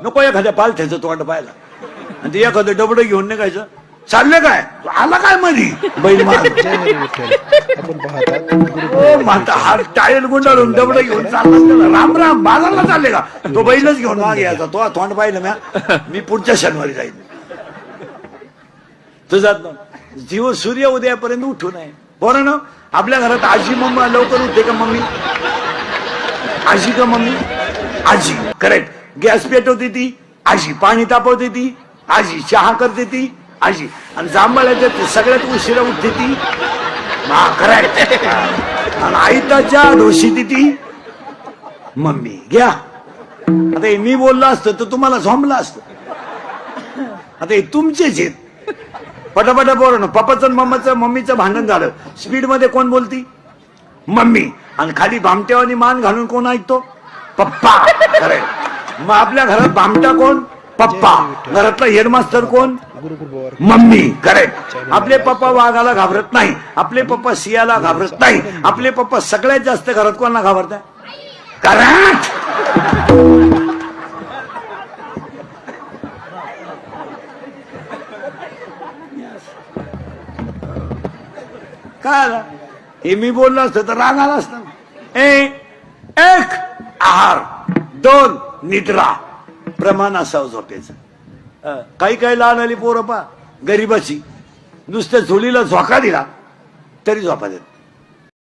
नको एखाद्या पालथ्याचं तोंड पाहायला. आणि ते एखादं डबडं घेऊन निघायचं. चाललं काय आला काय मधी बैल मार आपण पाहतात ओ माता हा टायल गुंडाळून डबडं घेऊन चालला. राम राम बाजारला चालले का? तो बैलच घेऊन मागे यायचा. तो तोंड पाहिलं मी पुढच्या शनिवारी जाईल. तुझा जीव सूर्य उदयापर्यंत उठू नये. बरं ना. आपल्या घरात आजी मम्मा लवकर उठते का मम्मी? आजी का मम्मी? आजी. करेक्ट. गॅस पेटवते ती आजी, पाणी तापवते ती आजी, चहा करते ती आजी, आणि जांभळ्याच्या सगळ्यात उशिरा उठते ती करेक्ट. आणि आईताच्या ढोशी ती मम्मी. घ्या आता हे मी बोललो असतं तर तुम्हाला झोंबलं असतं. आता हे तुमचेच आहेत. पटापटा बोल ना. पप्पाचं मम्माचं मम्मीचं भांडण झालं. स्पीड मध्ये कोण बोलती? मम्मी. आणि खाली भामट्यावानी मान घालून कोण ऐकतो? पप्पा. करेक्ट. मग आपल्या घरात भामटा कोण? पप्पा. घरातला हेडमास्टर कोण? मम्मी. करेक्ट. आपले पप्पा वाघाला घाबरत नाही, आपले पप्पा सियाला घाबरत नाही, आपले पप्पा सगळ्यात जास्त घरात कोणाला घाबरतात? करेक्ट. काय आला? हे मी बोललो असतं तर राग आला असता. एक आहार, 2 निद्रा, प्रमाण असावं झोपेचं. काही काही लहान आली पोरं पा गरीबाची नुसत्या झोलीला झोका दिला तरी झोपा देत.